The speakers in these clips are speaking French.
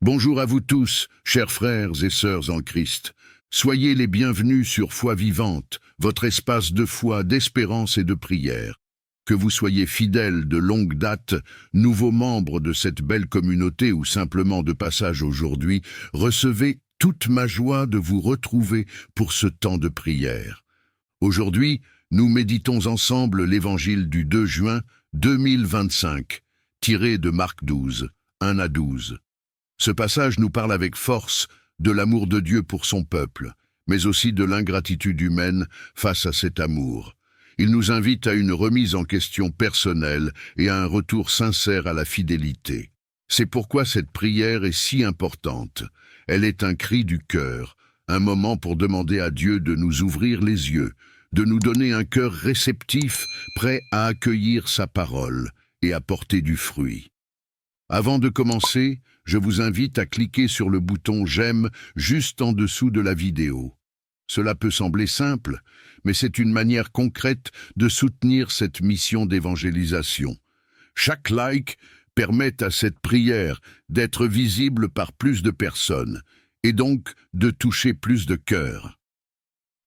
Bonjour à vous tous, chers frères et sœurs en Christ. Soyez les bienvenus sur Foi Vivante, votre espace de foi, d'espérance et de prière. Que vous soyez fidèles de longue date, nouveaux membres de cette belle communauté ou simplement de passage aujourd'hui, recevez toute ma joie de vous retrouver pour ce temps de prière. Aujourd'hui, nous méditons ensemble l'évangile du 2 juin 2025, tiré de Marc 12, 1 à 12. Ce passage nous parle avec force de l'amour de Dieu pour son peuple, mais aussi de l'ingratitude humaine face à cet amour. Il nous invite à une remise en question personnelle et à un retour sincère à la fidélité. C'est pourquoi cette prière est si importante. Elle est un cri du cœur, un moment pour demander à Dieu de nous ouvrir les yeux, de nous donner un cœur réceptif, prêt à accueillir sa parole et à porter du fruit. Avant de commencer, je vous invite à cliquer sur le bouton « J'aime » juste en dessous de la vidéo. Cela peut sembler simple, mais c'est une manière concrète de soutenir cette mission d'évangélisation. Chaque like permet à cette prière d'être visible par plus de personnes, et donc de toucher plus de cœurs.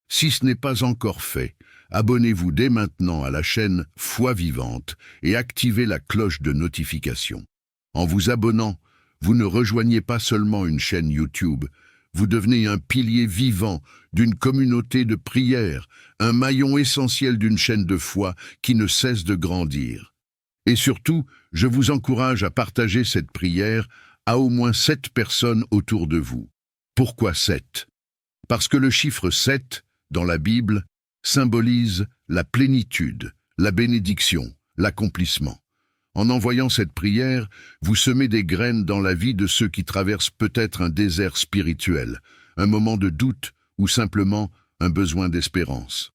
Si ce n'est pas encore fait, abonnez-vous dès maintenant à la chaîne Foi Vivante et activez la cloche de notification. En vous abonnant, vous ne rejoignez pas seulement une chaîne YouTube, vous devenez un pilier vivant d'une communauté de prière, un maillon essentiel d'une chaîne de foi qui ne cesse de grandir. Et surtout, je vous encourage à partager cette prière à au moins 7 personnes autour de vous. Pourquoi 7? Parce que le chiffre 7, dans la Bible, symbolise la plénitude, la bénédiction, l'accomplissement. En envoyant cette prière, vous semez des graines dans la vie de ceux qui traversent peut-être un désert spirituel, un moment de doute ou simplement un besoin d'espérance.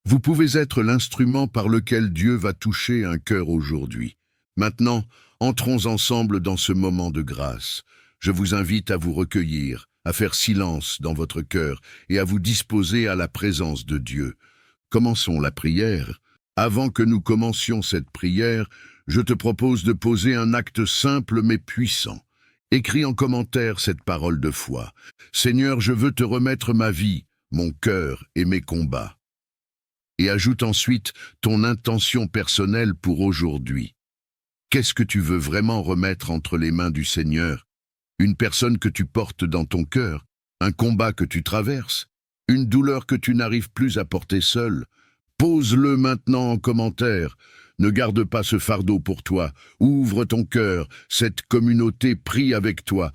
Vous pouvez être l'instrument par lequel Dieu va toucher un cœur aujourd'hui. Maintenant, entrons ensemble dans ce moment de grâce. Je vous invite à vous recueillir, à faire silence dans votre cœur et à vous disposer à la présence de Dieu. Commençons la prière. Avant que nous commencions cette prière, je te propose de poser un acte simple mais puissant. Écris en commentaire cette parole de foi. Seigneur, je veux te remettre ma vie, mon cœur et mes combats. Et ajoute ensuite ton intention personnelle pour aujourd'hui. Qu'est-ce que tu veux vraiment remettre entre les mains du Seigneur? Une personne que tu portes dans ton cœur, un combat que tu traverses, une douleur que tu n'arrives plus à porter seul. Pose-le maintenant en commentaire. Ne garde pas ce fardeau pour toi. Ouvre ton cœur. Cette communauté prie avec toi.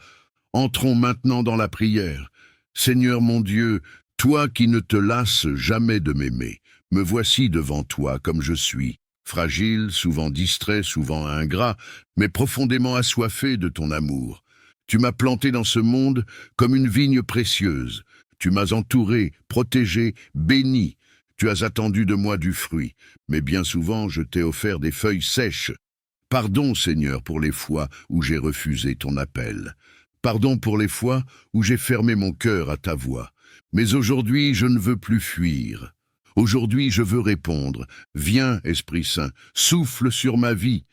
Entrons maintenant dans la prière. Seigneur mon Dieu, toi qui ne te lasses jamais de m'aimer, me voici devant toi comme je suis, fragile, souvent distrait, souvent ingrat, mais profondément assoiffé de ton amour. Tu m'as planté dans ce monde comme une vigne précieuse. Tu m'as entouré, protégé, béni. Tu as attendu de moi du fruit, mais bien souvent je t'ai offert des feuilles sèches. Pardon, Seigneur, pour les fois où j'ai refusé ton appel. Pardon pour les fois où j'ai fermé mon cœur à ta voix. Mais aujourd'hui, je ne veux plus fuir. Aujourd'hui, je veux répondre. Viens, Esprit Saint, souffle sur ma vie.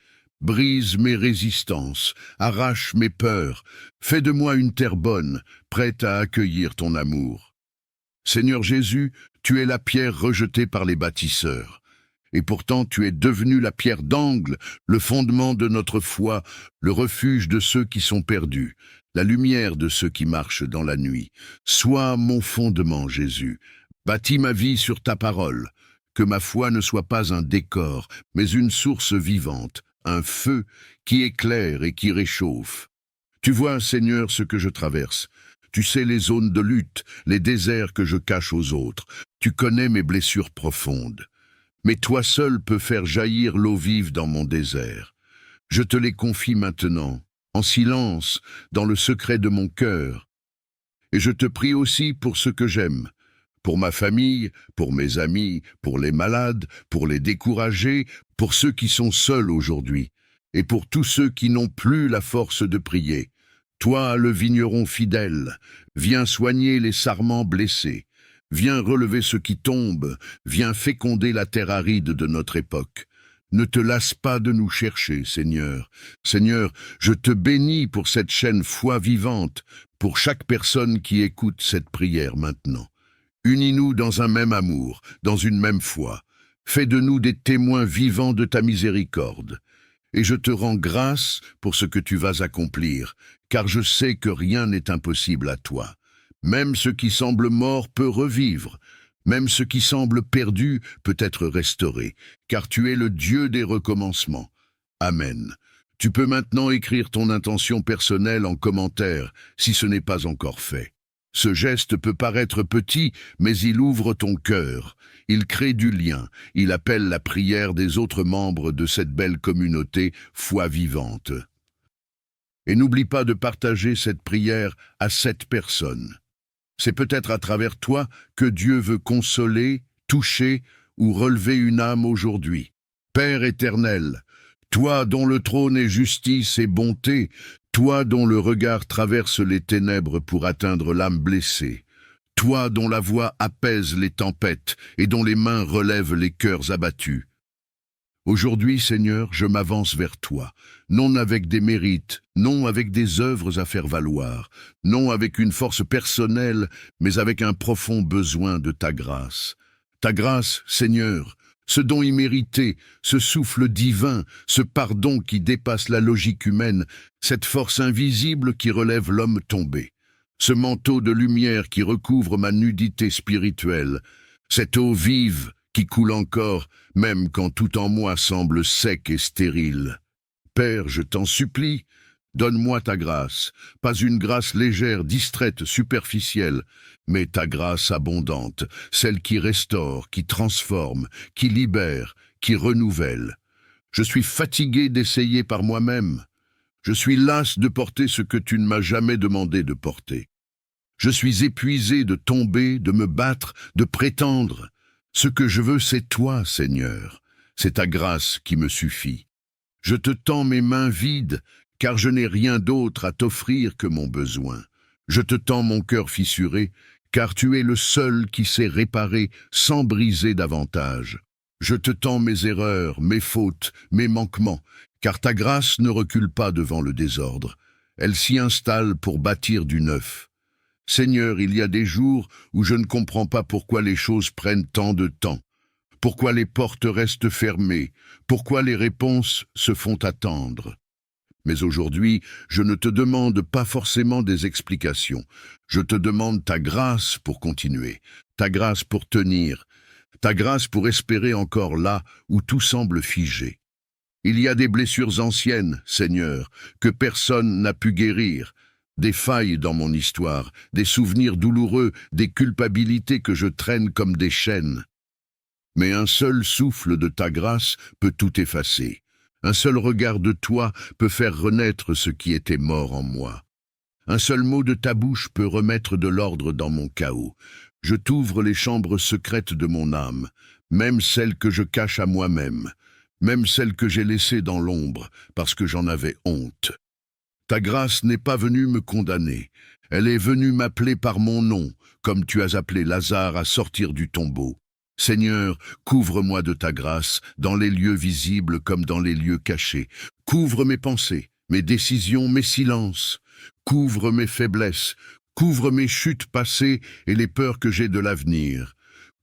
Brise mes résistances, arrache mes peurs. Fais de moi une terre bonne, prête à accueillir ton amour. Seigneur Jésus, tu es la pierre rejetée par les bâtisseurs. Et pourtant tu es devenu la pierre d'angle, le fondement de notre foi, le refuge de ceux qui sont perdus, la lumière de ceux qui marchent dans la nuit. Sois mon fondement, Jésus. Bâtis ma vie sur ta parole. Que ma foi ne soit pas un décor, mais une source vivante, un feu qui éclaire et qui réchauffe. Tu vois, Seigneur, ce que je traverse. Tu sais les zones de lutte, les déserts que je cache aux autres. Tu connais mes blessures profondes. Mais toi seul peux faire jaillir l'eau vive dans mon désert. Je te les confie maintenant, en silence, dans le secret de mon cœur. Et je te prie aussi pour ceux que j'aime, pour ma famille, pour mes amis, pour les malades, pour les découragés, pour ceux qui sont seuls aujourd'hui, et pour tous ceux qui n'ont plus la force de prier. Toi, le vigneron fidèle, viens soigner les sarments blessés, viens relever ceux qui tombent, viens féconder la terre aride de notre époque. Ne te lasse pas de nous chercher, Seigneur. Seigneur, je te bénis pour cette chaîne foi vivante, pour chaque personne qui écoute cette prière maintenant. Unis-nous dans un même amour, dans une même foi. Fais de nous des témoins vivants de ta miséricorde. Et je te rends grâce pour ce que tu vas accomplir, car je sais que rien n'est impossible à toi. Même ce qui semble mort peut revivre. Même ce qui semble perdu peut être restauré, car tu es le Dieu des recommencements. Amen. Tu peux maintenant écrire ton intention personnelle en commentaire, si ce n'est pas encore fait. Ce geste peut paraître petit, mais il ouvre ton cœur. Il crée du lien. Il appelle la prière des autres membres de cette belle communauté foi vivante. Et n'oublie pas de partager cette prière à 7 personnes. C'est peut-être à travers toi que Dieu veut consoler, toucher ou relever une âme aujourd'hui. Père éternel, toi dont le trône est justice et bonté, toi dont le regard traverse les ténèbres pour atteindre l'âme blessée, toi dont la voix apaise les tempêtes et dont les mains relèvent les cœurs abattus. Aujourd'hui, Seigneur, je m'avance vers toi, non avec des mérites, non avec des œuvres à faire valoir, non avec une force personnelle, mais avec un profond besoin de ta grâce. Ta grâce, Seigneur, ce don immérité, ce souffle divin, ce pardon qui dépasse la logique humaine, cette force invisible qui relève l'homme tombé, ce manteau de lumière qui recouvre ma nudité spirituelle, cette eau vive qui coule encore, même quand tout en moi semble sec et stérile. Père, je t'en supplie, donne-moi ta grâce, pas une grâce légère, distraite, superficielle, mais ta grâce abondante, celle qui restaure, qui transforme, qui libère, qui renouvelle. Je suis fatigué d'essayer par moi-même. Je suis las de porter ce que tu ne m'as jamais demandé de porter. Je suis épuisé de tomber, de me battre, de prétendre. Ce que je veux, c'est toi, Seigneur. C'est ta grâce qui me suffit. Je te tends mes mains vides, car je n'ai rien d'autre à t'offrir que mon besoin. Je te tends mon cœur fissuré, car tu es le seul qui sait réparer sans briser davantage. Je te tends mes erreurs, mes fautes, mes manquements, car ta grâce ne recule pas devant le désordre. Elle s'y installe pour bâtir du neuf. Seigneur, il y a des jours où je ne comprends pas pourquoi les choses prennent tant de temps, pourquoi les portes restent fermées, pourquoi les réponses se font attendre. Mais aujourd'hui, je ne te demande pas forcément des explications. Je te demande ta grâce pour continuer, ta grâce pour tenir, ta grâce pour espérer encore là où tout semble figé. Il y a des blessures anciennes, Seigneur, que personne n'a pu guérir, des failles dans mon histoire, des souvenirs douloureux, des culpabilités que je traîne comme des chaînes. Mais un seul souffle de ta grâce peut tout effacer. Un seul regard de toi peut faire renaître ce qui était mort en moi. Un seul mot de ta bouche peut remettre de l'ordre dans mon chaos. Je t'ouvre les chambres secrètes de mon âme, même celles que je cache à moi-même, même celles que j'ai laissées dans l'ombre, parce que j'en avais honte. Ta grâce n'est pas venue me condamner, elle est venue m'appeler par mon nom, comme tu as appelé Lazare à sortir du tombeau. Seigneur, couvre-moi de ta grâce, dans les lieux visibles comme dans les lieux cachés. Couvre mes pensées, mes décisions, mes silences. Couvre mes faiblesses, couvre mes chutes passées et les peurs que j'ai de l'avenir.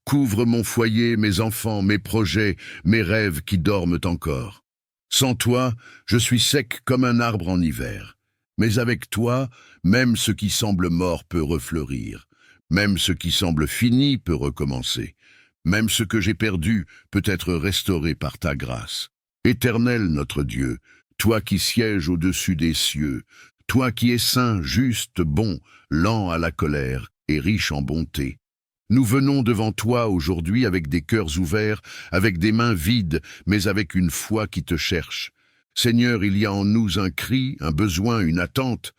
Couvre mon foyer, mes enfants, mes projets, mes rêves qui dorment encore. Sans toi, je suis sec comme un arbre en hiver. Mais avec toi, même ce qui semble mort peut refleurir. Même ce qui semble fini peut recommencer. Même ce que j'ai perdu peut être restauré par ta grâce. Éternel notre Dieu, toi qui sièges au-dessus des cieux, toi qui es saint, juste, bon, lent à la colère et riche en bonté. Nous venons devant toi aujourd'hui avec des cœurs ouverts, avec des mains vides, mais avec une foi qui te cherche. Seigneur, il y a en nous un cri, un besoin, une attente.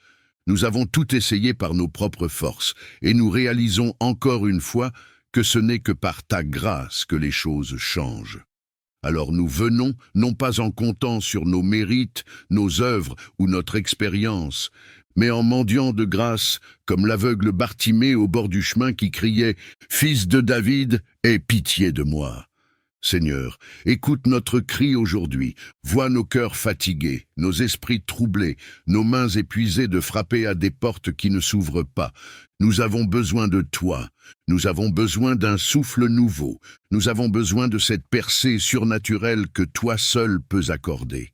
Nous avons tout essayé par nos propres forces, et nous réalisons encore une fois que ce n'est que par ta grâce que les choses changent. Alors nous venons, non pas en comptant sur nos mérites, nos œuvres ou notre expérience, mais en mendiant de grâce, comme l'aveugle Bartimée au bord du chemin qui criait « Fils de David, aie pitié de moi ». Seigneur, écoute notre cri aujourd'hui, vois nos cœurs fatigués, nos esprits troublés, nos mains épuisées de frapper à des portes qui ne s'ouvrent pas. Nous avons besoin de toi, nous avons besoin d'un souffle nouveau, nous avons besoin de cette percée surnaturelle que toi seul peux accorder.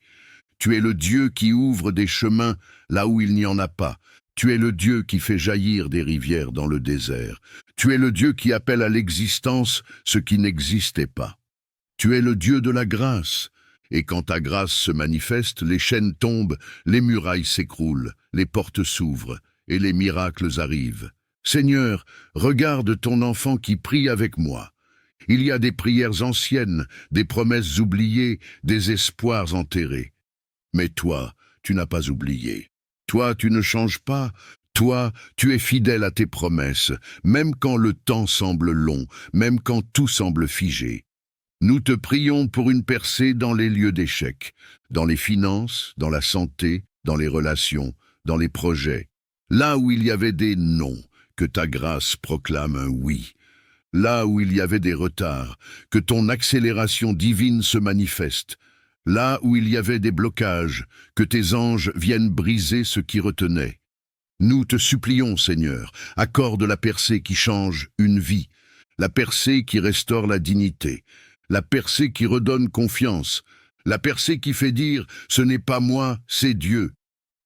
Tu es le Dieu qui ouvre des chemins là où il n'y en a pas. Tu es le Dieu qui fait jaillir des rivières dans le désert. Tu es le Dieu qui appelle à l'existence ce qui n'existait pas. Tu es le Dieu de la grâce, et quand ta grâce se manifeste, les chaînes tombent, les murailles s'écroulent, les portes s'ouvrent, et les miracles arrivent. Seigneur, regarde ton enfant qui prie avec moi. Il y a des prières anciennes, des promesses oubliées, des espoirs enterrés. Mais toi, tu n'as pas oublié. Toi, tu ne changes pas. Toi, tu es fidèle à tes promesses, même quand le temps semble long, même quand tout semble figé. Nous te prions pour une percée dans les lieux d'échec, dans les finances, dans la santé, dans les relations, dans les projets. Là où il y avait des non, que ta grâce proclame un oui. Là où il y avait des retards, que ton accélération divine se manifeste. Là où il y avait des blocages, que tes anges viennent briser ce qui retenait. Nous te supplions, Seigneur, accorde la percée qui change une vie, la percée qui restaure la dignité, la percée qui redonne confiance, la percée qui fait dire « ce n'est pas moi, c'est Dieu ».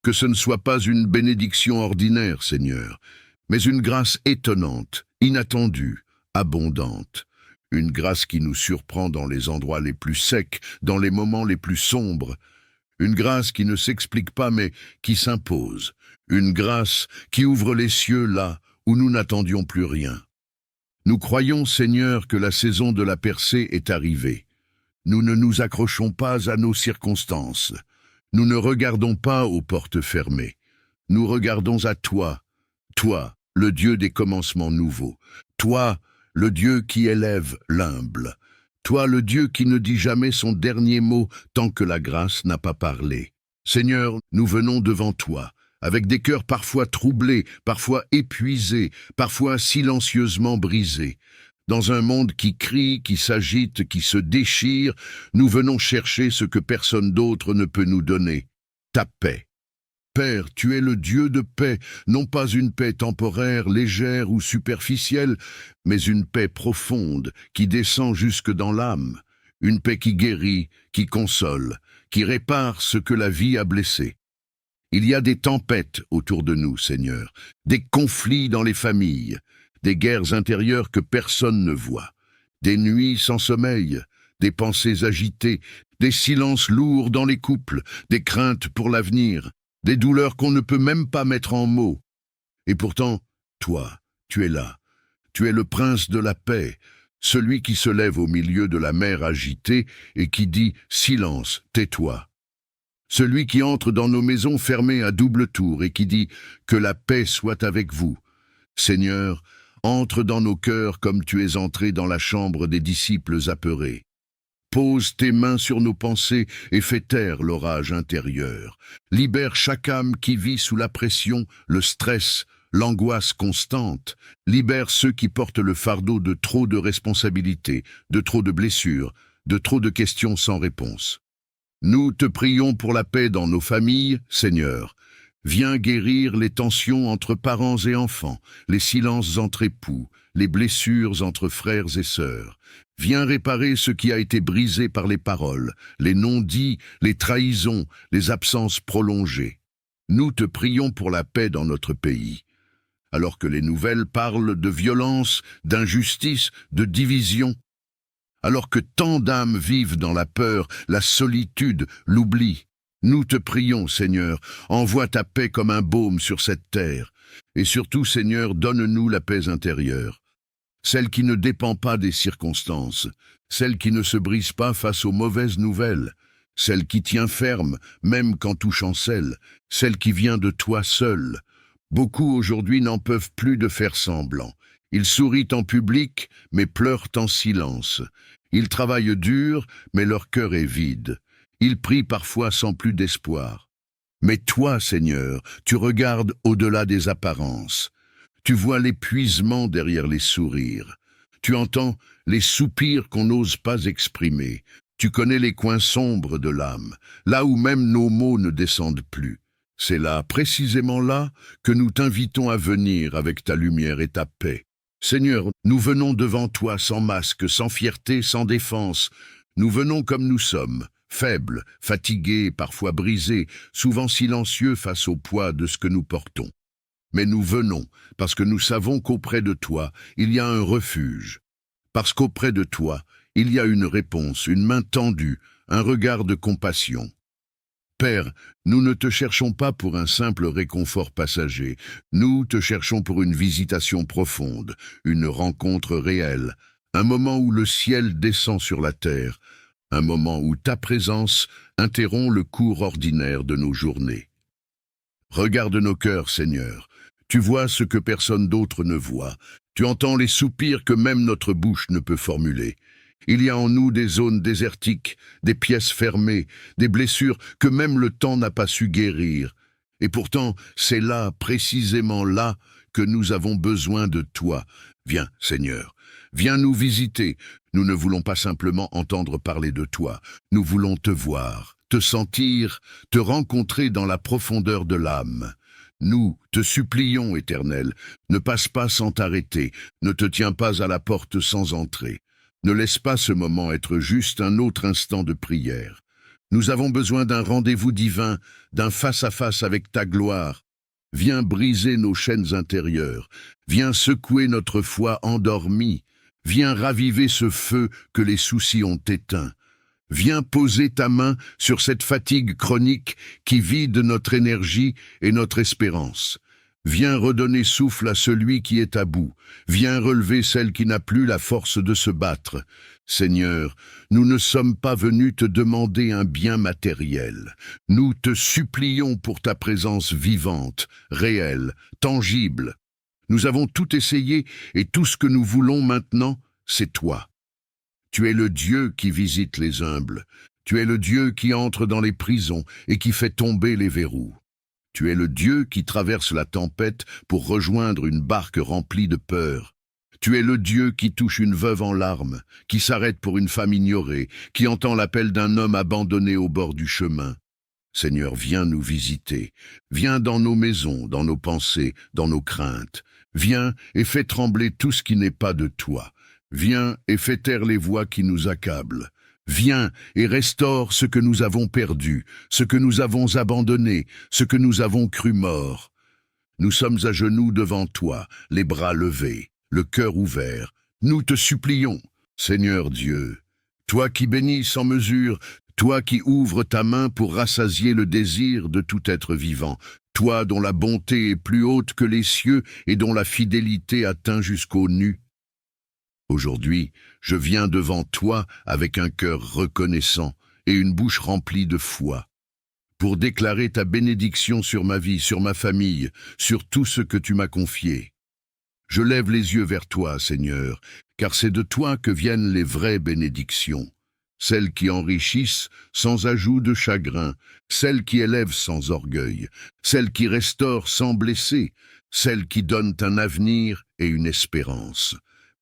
Que ce ne soit pas une bénédiction ordinaire, Seigneur, mais une grâce étonnante, inattendue, abondante. Une grâce qui nous surprend dans les endroits les plus secs, dans les moments les plus sombres. Une grâce qui ne s'explique pas mais qui s'impose. Une grâce qui ouvre les cieux là où nous n'attendions plus rien. Nous croyons, Seigneur, que la saison de la percée est arrivée. Nous ne nous accrochons pas à nos circonstances. Nous ne regardons pas aux portes fermées. Nous regardons à toi, toi, le Dieu des commencements nouveaux. Toi, le Dieu qui élève l'humble. Toi, le Dieu qui ne dit jamais son dernier mot tant que la grâce n'a pas parlé. Seigneur, nous venons devant toi, avec des cœurs parfois troublés, parfois épuisés, parfois silencieusement brisés. Dans un monde qui crie, qui s'agite, qui se déchire, nous venons chercher ce que personne d'autre ne peut nous donner, ta paix. Père, tu es le Dieu de paix, non pas une paix temporaire, légère ou superficielle, mais une paix profonde qui descend jusque dans l'âme, une paix qui guérit, qui console, qui répare ce que la vie a blessé. Il y a des tempêtes autour de nous, Seigneur, des conflits dans les familles, des guerres intérieures que personne ne voit, des nuits sans sommeil, des pensées agitées, des silences lourds dans les couples, des craintes pour l'avenir, des douleurs qu'on ne peut même pas mettre en mots. Et pourtant, toi, tu es là. Tu es le prince de la paix, celui qui se lève au milieu de la mer agitée et qui dit « Silence, tais-toi ». Celui qui entre dans nos maisons fermées à double tour et qui dit « Que la paix soit avec vous ». Seigneur, entre dans nos cœurs comme tu es entré dans la chambre des disciples apeurés. Pose tes mains sur nos pensées et fais taire l'orage intérieur. Libère chaque âme qui vit sous la pression, le stress, l'angoisse constante. Libère ceux qui portent le fardeau de trop de responsabilités, de trop de blessures, de trop de questions sans réponse. Nous te prions pour la paix dans nos familles, Seigneur. Viens guérir les tensions entre parents et enfants, les silences entre époux, les blessures entre frères et sœurs. Viens réparer ce qui a été brisé par les paroles, les non-dits, les trahisons, les absences prolongées. Nous te prions pour la paix dans notre pays. Alors que les nouvelles parlent de violence, d'injustice, de division, alors que tant d'âmes vivent dans la peur, la solitude, l'oubli, nous te prions, Seigneur, envoie ta paix comme un baume sur cette terre. Et surtout, Seigneur, donne-nous la paix intérieure. Celle qui ne dépend pas des circonstances, celle qui ne se brise pas face aux mauvaises nouvelles, celle qui tient ferme, même quand tout chancelle, celle qui vient de toi seul. Beaucoup aujourd'hui n'en peuvent plus de faire semblant. Ils sourient en public, mais pleurent en silence. Ils travaillent dur, mais leur cœur est vide. Ils prient parfois sans plus d'espoir. Mais toi, Seigneur, tu regardes au-delà des apparences. Tu vois l'épuisement derrière les sourires. Tu entends les soupirs qu'on n'ose pas exprimer. Tu connais les coins sombres de l'âme, là où même nos mots ne descendent plus. C'est là, précisément là, que nous t'invitons à venir avec ta lumière et ta paix. Seigneur, nous venons devant toi sans masque, sans fierté, sans défense. Nous venons comme nous sommes, faibles, fatigués, parfois brisés, souvent silencieux face au poids de ce que nous portons. Mais nous venons, parce que nous savons qu'auprès de toi, il y a un refuge. Parce qu'auprès de toi, il y a une réponse, une main tendue, un regard de compassion. Père, nous ne te cherchons pas pour un simple réconfort passager, nous te cherchons pour une visitation profonde, une rencontre réelle, un moment où le ciel descend sur la terre, un moment où ta présence interrompt le cours ordinaire de nos journées. Regarde nos cœurs, Seigneur, tu vois ce que personne d'autre ne voit, tu entends les soupirs que même notre bouche ne peut formuler. Il y a en nous des zones désertiques, des pièces fermées, des blessures que même le temps n'a pas su guérir. Et pourtant, c'est là, précisément là, que nous avons besoin de toi. Viens, Seigneur, viens nous visiter. Nous ne voulons pas simplement entendre parler de toi, nous voulons te voir, te sentir, te rencontrer dans la profondeur de l'âme. Nous te supplions, Éternel, ne passe pas sans t'arrêter, ne te tiens pas à la porte sans entrer. Ne laisse pas ce moment être juste un autre instant de prière. Nous avons besoin d'un rendez-vous divin, d'un face-à-face avec ta gloire. Viens briser nos chaînes intérieures, viens secouer notre foi endormie, viens raviver ce feu que les soucis ont éteint. Viens poser ta main sur cette fatigue chronique qui vide notre énergie et notre espérance. Viens redonner souffle à celui qui est à bout. Viens relever celle qui n'a plus la force de se battre. Seigneur, nous ne sommes pas venus te demander un bien matériel. Nous te supplions pour ta présence vivante, réelle, tangible. Nous avons tout essayé et tout ce que nous voulons maintenant, c'est toi. Tu es le Dieu qui visite les humbles. Tu es le Dieu qui entre dans les prisons et qui fait tomber les verrous. Tu es le Dieu qui traverse la tempête pour rejoindre une barque remplie de peur. Tu es le Dieu qui touche une veuve en larmes, qui s'arrête pour une femme ignorée, qui entend l'appel d'un homme abandonné au bord du chemin. Seigneur, viens nous visiter. Viens dans nos maisons, dans nos pensées, dans nos craintes. Viens et fais trembler tout ce qui n'est pas de toi. Viens et fais taire les voix qui nous accablent. Viens et restaure ce que nous avons perdu, ce que nous avons abandonné, ce que nous avons cru mort. Nous sommes à genoux devant toi, les bras levés, le cœur ouvert. Nous te supplions, Seigneur Dieu, toi qui bénis sans mesure, toi qui ouvres ta main pour rassasier le désir de tout être vivant, toi dont la bonté est plus haute que les cieux et dont la fidélité atteint jusqu'aux nues. Aujourd'hui, je viens devant toi avec un cœur reconnaissant et une bouche remplie de foi, pour déclarer ta bénédiction sur ma vie, sur ma famille, sur tout ce que tu m'as confié. Je lève les yeux vers toi, Seigneur, car c'est de toi que viennent les vraies bénédictions, celles qui enrichissent sans ajout de chagrin, celles qui élèvent sans orgueil, celles qui restaurent sans blesser, celles qui donnent un avenir et une espérance.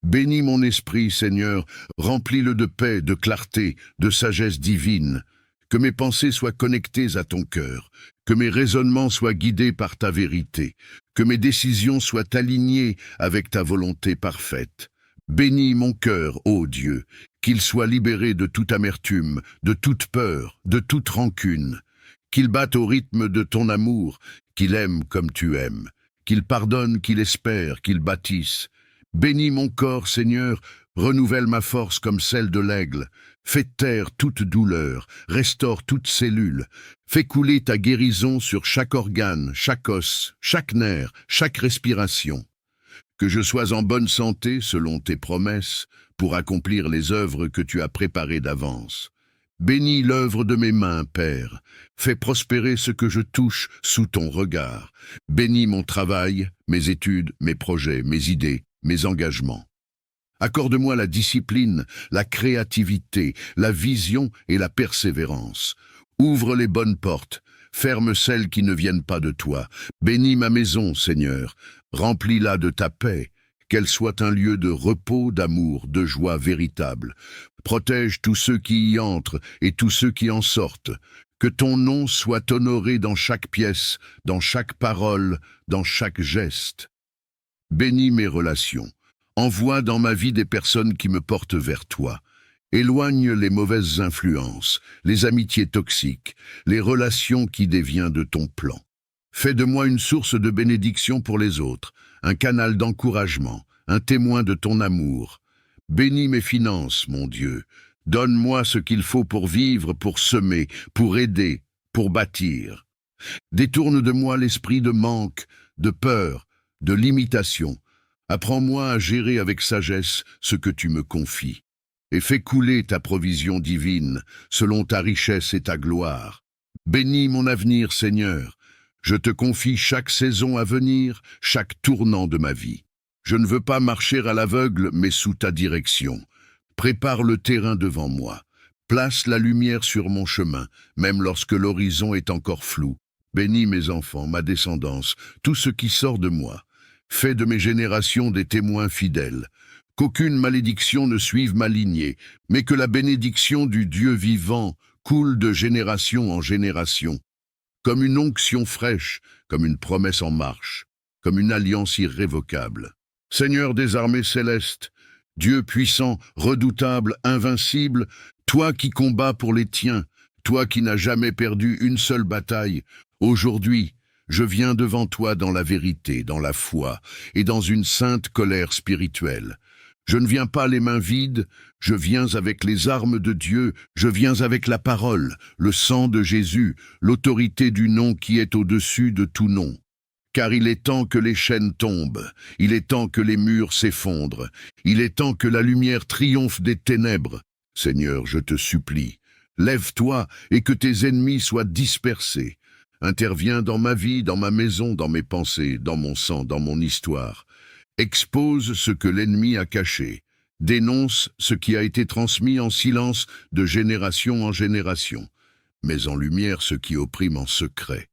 Bénis mon esprit, Seigneur, remplis-le de paix, de clarté, de sagesse divine. Que mes pensées soient connectées à ton cœur, que mes raisonnements soient guidés par ta vérité, que mes décisions soient alignées avec ta volonté parfaite. Bénis mon cœur, ô Dieu, qu'il soit libéré de toute amertume, de toute peur, de toute rancune, qu'il batte au rythme de ton amour, qu'il aime comme tu aimes, qu'il pardonne, qu'il espère, qu'il bâtisse. Bénis mon corps, Seigneur, renouvelle ma force comme celle de l'aigle. Fais taire toute douleur, restaure toute cellule. Fais couler ta guérison sur chaque organe, chaque os, chaque nerf, chaque respiration. Que je sois en bonne santé selon tes promesses pour accomplir les œuvres que tu as préparées d'avance. Bénis l'œuvre de mes mains, Père. Fais prospérer ce que je touche sous ton regard. Bénis mon travail, mes études, mes projets, mes idées, mes engagements. Accorde-moi la discipline, la créativité, la vision et la persévérance. Ouvre les bonnes portes, ferme celles qui ne viennent pas de toi. Bénis ma maison, Seigneur, remplis-la de ta paix, qu'elle soit un lieu de repos, d'amour, de joie véritable. Protège tous ceux qui y entrent et tous ceux qui en sortent. Que ton nom soit honoré dans chaque pièce, dans chaque parole, dans chaque geste. Bénis mes relations. Envoie dans ma vie des personnes qui me portent vers toi. Éloigne les mauvaises influences, les amitiés toxiques, les relations qui déviennent de ton plan. Fais de moi une source de bénédiction pour les autres, un canal d'encouragement, un témoin de ton amour. Bénis mes finances, mon Dieu. Donne-moi ce qu'il faut pour vivre, pour semer, pour aider, pour bâtir. Détourne de moi l'esprit de manque, de peur, de limitation. Apprends-moi à gérer avec sagesse ce que tu me confies. Et fais couler ta provision divine, selon ta richesse et ta gloire. Bénis mon avenir, Seigneur. Je te confie chaque saison à venir, chaque tournant de ma vie. Je ne veux pas marcher à l'aveugle, mais sous ta direction. Prépare le terrain devant moi. Place la lumière sur mon chemin, même lorsque l'horizon est encore flou. Bénis mes enfants, ma descendance, tout ce qui sort de moi. Fais de mes générations des témoins fidèles. Qu'aucune malédiction ne suive ma lignée, mais que la bénédiction du Dieu vivant coule de génération en génération. Comme une onction fraîche, comme une promesse en marche, comme une alliance irrévocable. Seigneur des armées célestes, Dieu puissant, redoutable, invincible, toi qui combats pour les tiens, toi qui n'as jamais perdu une seule bataille, aujourd'hui, je viens devant toi dans la vérité, dans la foi et dans une sainte colère spirituelle. Je ne viens pas les mains vides, je viens avec les armes de Dieu, je viens avec la parole, le sang de Jésus, l'autorité du nom qui est au-dessus de tout nom. Car il est temps que les chaînes tombent, il est temps que les murs s'effondrent, il est temps que la lumière triomphe des ténèbres. Seigneur, je te supplie, lève-toi et que tes ennemis soient dispersés. Interviens dans ma vie, dans ma maison, dans mes pensées, dans mon sang, dans mon histoire. Expose ce que l'ennemi a caché. Dénonce ce qui a été transmis en silence de génération en génération. Mets en lumière ce qui opprime en secret.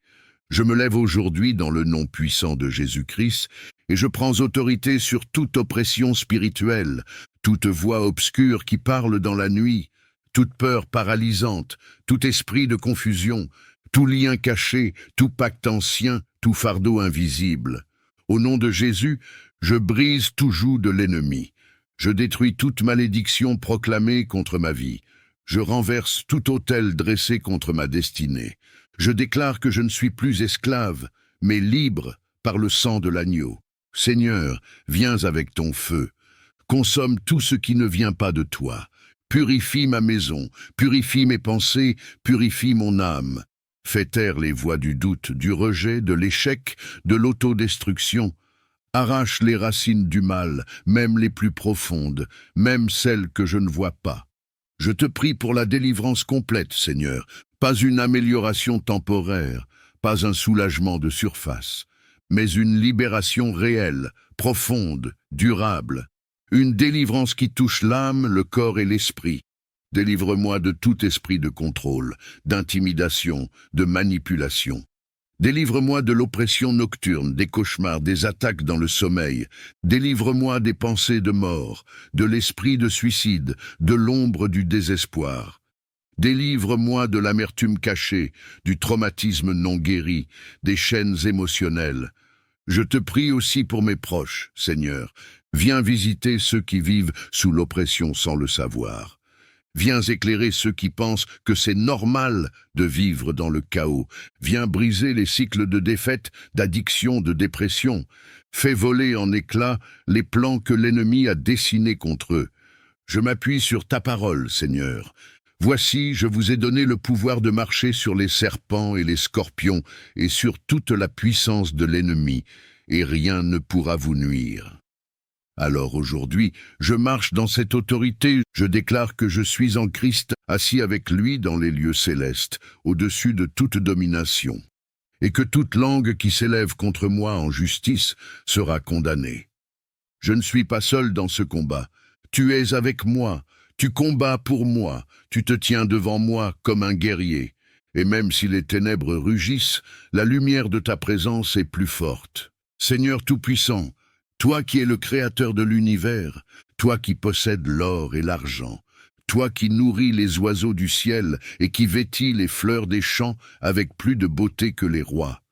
Je me lève aujourd'hui dans le nom puissant de Jésus-Christ et je prends autorité sur toute oppression spirituelle, toute voix obscure qui parle dans la nuit, toute peur paralysante, tout esprit de confusion, tout lien caché, tout pacte ancien, tout fardeau invisible. Au nom de Jésus, je brise tout joug de l'ennemi. Je détruis toute malédiction proclamée contre ma vie. Je renverse tout autel dressé contre ma destinée. Je déclare que je ne suis plus esclave, mais libre par le sang de l'agneau. Seigneur, viens avec ton feu. Consomme tout ce qui ne vient pas de toi. Purifie ma maison, purifie mes pensées, purifie mon âme. Fais taire les voix du doute, du rejet, de l'échec, de l'autodestruction. Arrache les racines du mal, même les plus profondes, même celles que je ne vois pas. Je te prie pour la délivrance complète, Seigneur, pas une amélioration temporaire, pas un soulagement de surface, mais une libération réelle, profonde, durable, une délivrance qui touche l'âme, le corps et l'esprit. Délivre-moi de tout esprit de contrôle, d'intimidation, de manipulation. Délivre-moi de l'oppression nocturne, des cauchemars, des attaques dans le sommeil. Délivre-moi des pensées de mort, de l'esprit de suicide, de l'ombre du désespoir. Délivre-moi de l'amertume cachée, du traumatisme non guéri, des chaînes émotionnelles. Je te prie aussi pour mes proches, Seigneur. Viens visiter ceux qui vivent sous l'oppression sans le savoir. Viens éclairer ceux qui pensent que c'est normal de vivre dans le chaos. Viens briser les cycles de défaite, d'addiction, de dépression. Fais voler en éclats les plans que l'ennemi a dessinés contre eux. Je m'appuie sur ta parole, Seigneur. Voici, je vous ai donné le pouvoir de marcher sur les serpents et les scorpions et sur toute la puissance de l'ennemi, et rien ne pourra vous nuire. Alors aujourd'hui, je marche dans cette autorité, je déclare que je suis en Christ, assis avec lui dans les lieux célestes, au-dessus de toute domination, et que toute langue qui s'élève contre moi en justice sera condamnée. Je ne suis pas seul dans ce combat, tu es avec moi, tu combats pour moi, tu te tiens devant moi comme un guerrier, et même si les ténèbres rugissent, la lumière de ta présence est plus forte. Seigneur Tout-Puissant, Toi qui es le créateur de l'univers, toi qui possèdes l'or et l'argent, toi qui nourris les oiseaux du ciel et qui vêtis les fleurs des champs avec plus de beauté que les rois.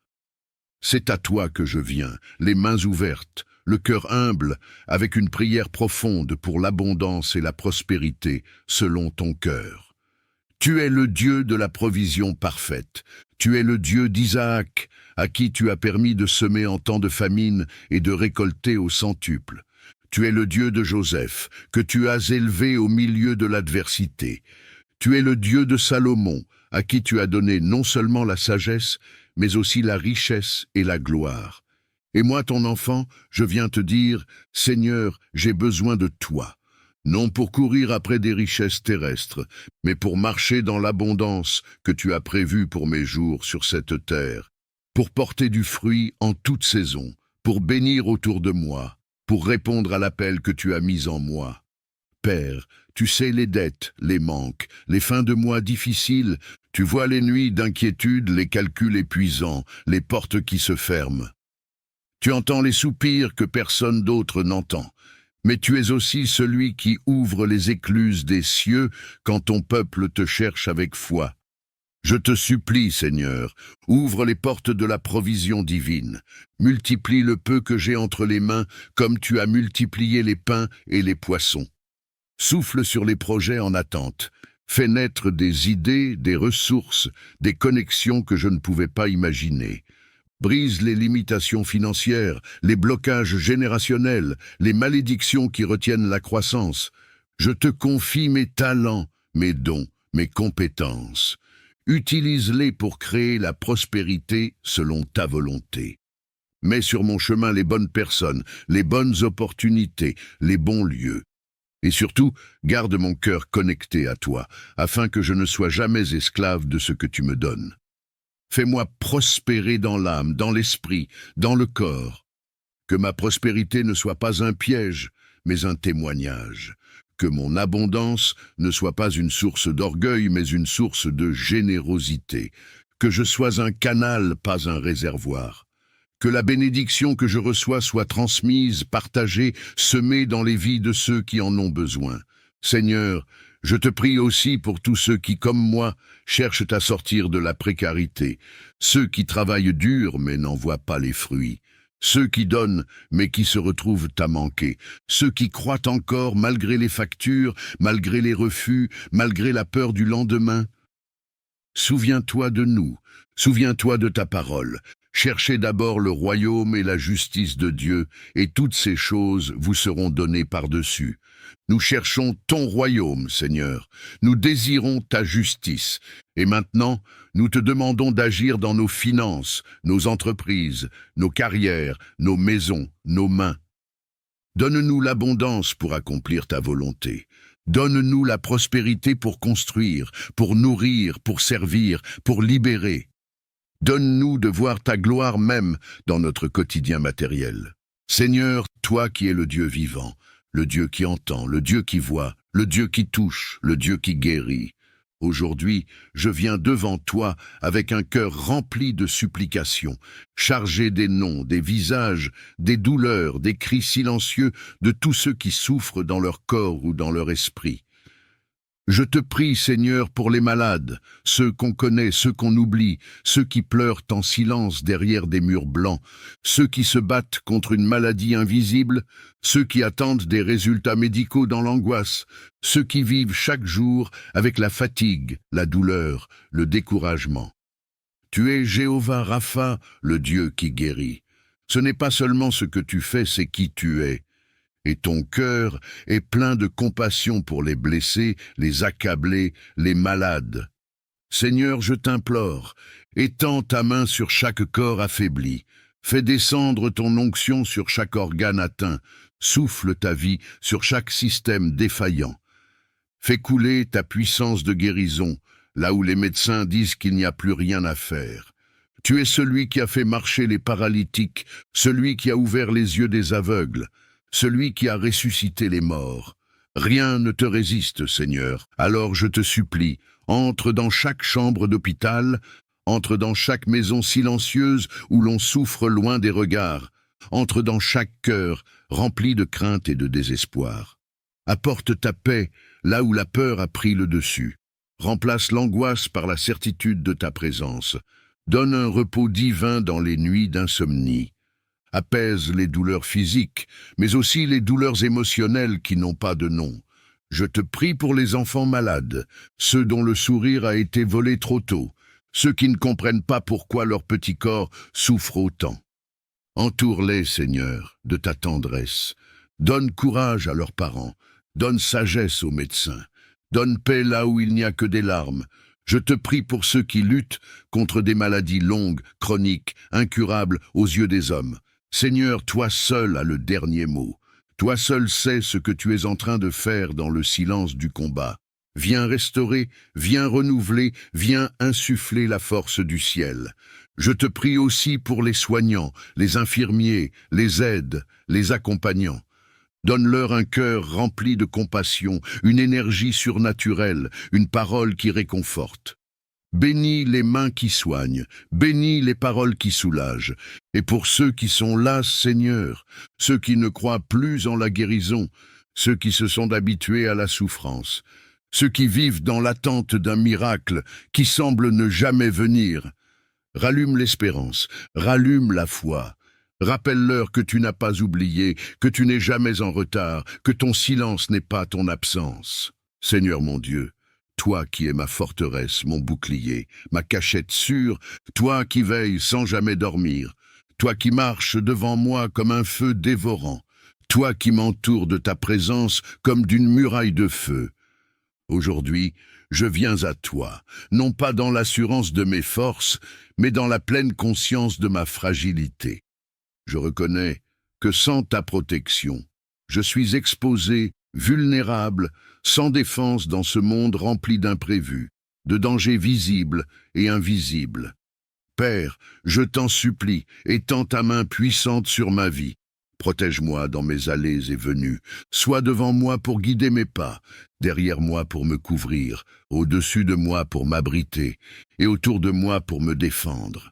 C'est à toi que je viens, les mains ouvertes, le cœur humble, avec une prière profonde pour l'abondance et la prospérité, selon ton cœur. Tu es le Dieu de la provision parfaite. Tu es le Dieu d'Isaac, à qui tu as permis de semer en temps de famine et de récolter au centuple. Tu es le Dieu de Joseph, que tu as élevé au milieu de l'adversité. Tu es le Dieu de Salomon, à qui tu as donné non seulement la sagesse, mais aussi la richesse et la gloire. Et moi, ton enfant, je viens te dire, Seigneur, j'ai besoin de toi. Non pour courir après des richesses terrestres, mais pour marcher dans l'abondance que tu as prévue pour mes jours sur cette terre, pour porter du fruit en toute saison, pour bénir autour de moi, pour répondre à l'appel que tu as mis en moi. Père, tu sais les dettes, les manques, les fins de mois difficiles, tu vois les nuits d'inquiétude, les calculs épuisants, les portes qui se ferment. Tu entends les soupirs que personne d'autre n'entend. Mais tu es aussi celui qui ouvre les écluses des cieux quand ton peuple te cherche avec foi. Je te supplie, Seigneur, ouvre les portes de la provision divine. Multiplie le peu que j'ai entre les mains, comme tu as multiplié les pains et les poissons. Souffle sur les projets en attente. Fais naître des idées, des ressources, des connexions que je ne pouvais pas imaginer. Brise les limitations financières, les blocages générationnels, les malédictions qui retiennent la croissance. Je te confie mes talents, mes dons, mes compétences. Utilise-les pour créer la prospérité selon ta volonté. Mets sur mon chemin les bonnes personnes, les bonnes opportunités, les bons lieux. Et surtout, garde mon cœur connecté à toi, afin que je ne sois jamais esclave de ce que tu me donnes. Fais-moi prospérer dans l'âme, dans l'esprit, dans le corps. Que ma prospérité ne soit pas un piège, mais un témoignage. Que mon abondance ne soit pas une source d'orgueil, mais une source de générosité. Que je sois un canal, pas un réservoir. Que la bénédiction que je reçois soit transmise, partagée, semée dans les vies de ceux qui en ont besoin. Seigneur, je te prie aussi pour tous ceux qui, comme moi, cherchent à sortir de la précarité, ceux qui travaillent dur mais n'en voient pas les fruits, ceux qui donnent mais qui se retrouvent à manquer, ceux qui croient encore malgré les factures, malgré les refus, malgré la peur du lendemain. Souviens-toi de nous, souviens-toi de ta parole. Cherchez d'abord le royaume et la justice de Dieu, et toutes ces choses vous seront données par-dessus. Nous cherchons ton royaume, Seigneur. Nous désirons ta justice. Et maintenant, nous te demandons d'agir dans nos finances, nos entreprises, nos carrières, nos maisons, nos mains. Donne-nous l'abondance pour accomplir ta volonté. Donne-nous la prospérité pour construire, pour nourrir, pour servir, pour libérer. Donne-nous de voir ta gloire même dans notre quotidien matériel. Seigneur, toi qui es le Dieu vivant, le Dieu qui entend, le Dieu qui voit, le Dieu qui touche, le Dieu qui guérit. Aujourd'hui, je viens devant toi avec un cœur rempli de supplications, chargé des noms, des visages, des douleurs, des cris silencieux de tous ceux qui souffrent dans leur corps ou dans leur esprit. Je te prie, Seigneur, pour les malades, ceux qu'on connaît, ceux qu'on oublie, ceux qui pleurent en silence derrière des murs blancs, ceux qui se battent contre une maladie invisible, ceux qui attendent des résultats médicaux dans l'angoisse, ceux qui vivent chaque jour avec la fatigue, la douleur, le découragement. Tu es Jéhovah Rapha, le Dieu qui guérit. Ce n'est pas seulement ce que tu fais, c'est qui tu es. Et ton cœur est plein de compassion pour les blessés, les accablés, les malades. Seigneur, je t'implore, étends ta main sur chaque corps affaibli, fais descendre ton onction sur chaque organe atteint, souffle ta vie sur chaque système défaillant. Fais couler ta puissance de guérison, là où les médecins disent qu'il n'y a plus rien à faire. Tu es celui qui a fait marcher les paralytiques, celui qui a ouvert les yeux des aveugles, celui qui a ressuscité les morts. Rien ne te résiste, Seigneur. Alors je te supplie, entre dans chaque chambre d'hôpital, entre dans chaque maison silencieuse où l'on souffre loin des regards. entre dans chaque cœur rempli de crainte et de désespoir. Apporte ta paix là où la peur a pris le dessus. Remplace l'angoisse par la certitude de ta présence. Donne un repos divin dans les nuits d'insomnie. Apaise les douleurs physiques, mais aussi les douleurs émotionnelles qui n'ont pas de nom. Je te prie pour les enfants malades, ceux dont le sourire a été volé trop tôt, ceux qui ne comprennent pas pourquoi leur petit corps souffre autant. Entoure-les, Seigneur, de ta tendresse. Donne courage à leurs parents, donne sagesse aux médecins, donne paix là où il n'y a que des larmes. Je te prie pour ceux qui luttent contre des maladies longues, chroniques, incurables aux yeux des hommes. Seigneur, toi seul as le dernier mot. Toi seul sais ce que tu es en train de faire dans le silence du combat. Viens restaurer, viens renouveler, viens insuffler la force du ciel. Je te prie aussi pour les soignants, les infirmiers, les aides, les accompagnants. Donne-leur un cœur rempli de compassion, une énergie surnaturelle, une parole qui réconforte. Bénis les mains qui soignent, bénis les paroles qui soulagent. Et pour ceux qui sont là, Seigneur, ceux qui ne croient plus en la guérison, ceux qui se sont habitués à la souffrance, ceux qui vivent dans l'attente d'un miracle qui semble ne jamais venir, rallume l'espérance, rallume la foi. Rappelle-leur que tu n'as pas oublié, que tu n'es jamais en retard, que ton silence n'est pas ton absence. Seigneur mon Dieu, toi qui es ma forteresse, mon bouclier, ma cachette sûre, toi qui veilles sans jamais dormir, toi qui marches devant moi comme un feu dévorant, toi qui m'entoures de ta présence comme d'une muraille de feu. Aujourd'hui, je viens à toi, non pas dans l'assurance de mes forces, mais dans la pleine conscience de ma fragilité. Je reconnais que sans ta protection, je suis exposé, vulnérable, sans défense dans ce monde rempli d'imprévus, de dangers visibles et invisibles. Père, je t'en supplie, étends ta main puissante sur ma vie. Protège-moi dans mes allées et venues. Sois devant moi pour guider mes pas, derrière moi pour me couvrir, au-dessus de moi pour m'abriter, et autour de moi pour me défendre.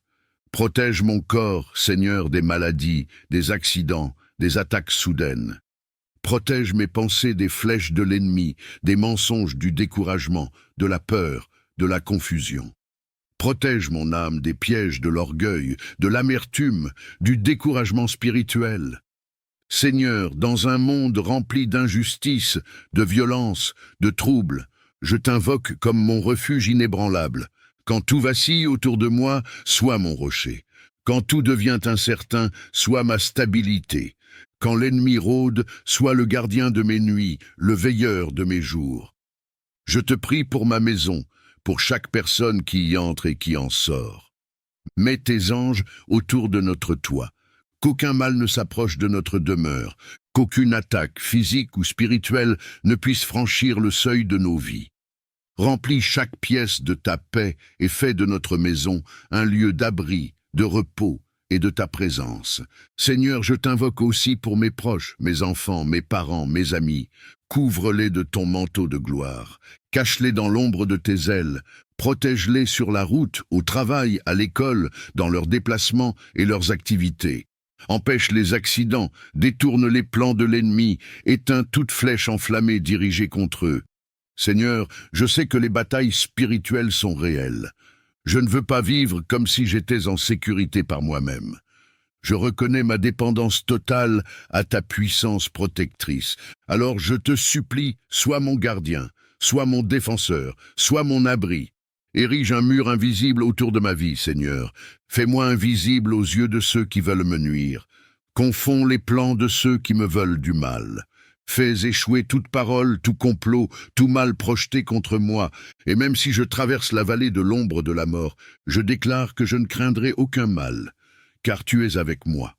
Protège mon corps, Seigneur, des maladies, des accidents, des attaques soudaines. Protège mes pensées des flèches de l'ennemi, des mensonges, du découragement, de la peur, de la confusion. Protège mon âme des pièges de l'orgueil, de l'amertume, du découragement spirituel. Seigneur, dans un monde rempli d'injustice, de violence, de troubles, je t'invoque comme mon refuge inébranlable. Quand tout vacille autour de moi, sois mon rocher. Quand tout devient incertain, sois ma stabilité. Quand l'ennemi rôde, sois le gardien de mes nuits, le veilleur de mes jours. Je te prie pour ma maison, pour chaque personne qui y entre et qui en sort. Mets tes anges autour de notre toit. Qu'aucun mal ne s'approche de notre demeure, qu'aucune attaque physique ou spirituelle ne puisse franchir le seuil de nos vies. Remplis chaque pièce de ta paix et fais de notre maison un lieu d'abri, de repos et de ta présence. Seigneur, je t'invoque aussi pour mes proches, mes enfants, mes parents, mes amis. Couvre-les de ton manteau de gloire. Cache-les dans l'ombre de tes ailes. Protège-les sur la route, au travail, à l'école, dans leurs déplacements et leurs activités. Empêche les accidents, détourne les plans de l'ennemi, éteins toute flèche enflammée dirigée contre eux. Seigneur, je sais que les batailles spirituelles sont réelles. Je ne veux pas vivre comme si j'étais en sécurité par moi-même. Je reconnais ma dépendance totale à ta puissance protectrice. Alors je te supplie, sois mon gardien, sois mon défenseur, sois mon abri. Érige un mur invisible autour de ma vie, Seigneur. Fais-moi invisible aux yeux de ceux qui veulent me nuire. Confonds les plans de ceux qui me veulent du mal. Fais échouer toute parole, tout complot, tout mal projeté contre moi, et même si je traverse la vallée de l'ombre de la mort, je déclare que je ne craindrai aucun mal, car tu es avec moi.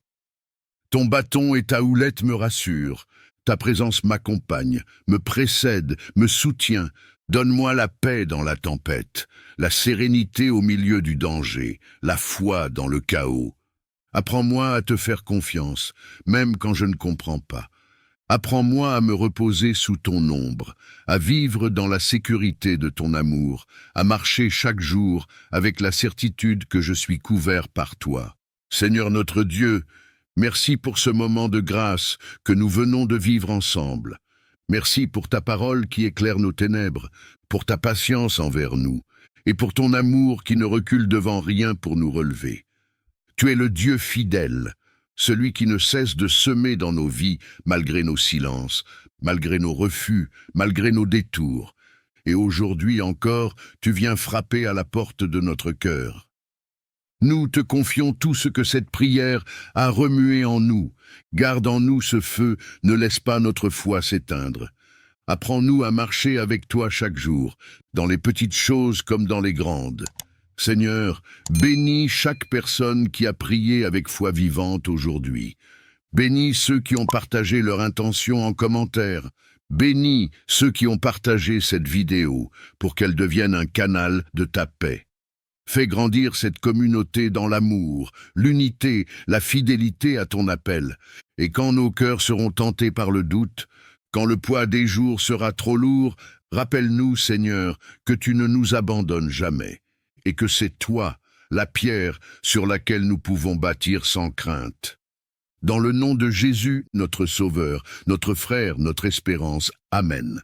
Ton bâton et ta houlette me rassurent, ta présence m'accompagne, me précède, me soutient. Donne-moi la paix dans la tempête, la sérénité au milieu du danger, la foi dans le chaos. Apprends-moi à te faire confiance, même quand je ne comprends pas. Apprends-moi à me reposer sous ton ombre, à vivre dans la sécurité de ton amour, à marcher chaque jour avec la certitude que je suis couvert par toi. Seigneur notre Dieu, Merci pour ce moment de grâce que nous venons de vivre ensemble. Merci pour ta parole qui éclaire nos ténèbres, pour ta patience envers nous, et pour ton amour qui ne recule devant rien pour nous relever. Tu es le Dieu fidèle, celui qui ne cesse de semer dans nos vies malgré nos silences, malgré nos refus, malgré nos détours. Et aujourd'hui encore, tu viens frapper à la porte de notre cœur. Nous te confions tout ce que cette prière a remué en nous. Garde en nous ce feu, ne laisse pas notre foi s'éteindre. Apprends-nous à marcher avec toi chaque jour, dans les petites choses comme dans les grandes. Seigneur, bénis chaque personne qui a prié avec foi vivante aujourd'hui. Bénis ceux qui ont partagé leur intention en commentaire. Bénis ceux qui ont partagé cette vidéo pour qu'elle devienne un canal de ta paix. Fais grandir cette communauté dans l'amour, l'unité, la fidélité à ton appel. Et quand nos cœurs seront tentés par le doute, quand le poids des jours sera trop lourd, rappelle-nous, Seigneur, que tu ne nous abandonnes jamais, et que c'est toi, la pierre sur laquelle nous pouvons bâtir sans crainte. Dans le nom de Jésus, notre Sauveur, notre frère, notre espérance. Amen.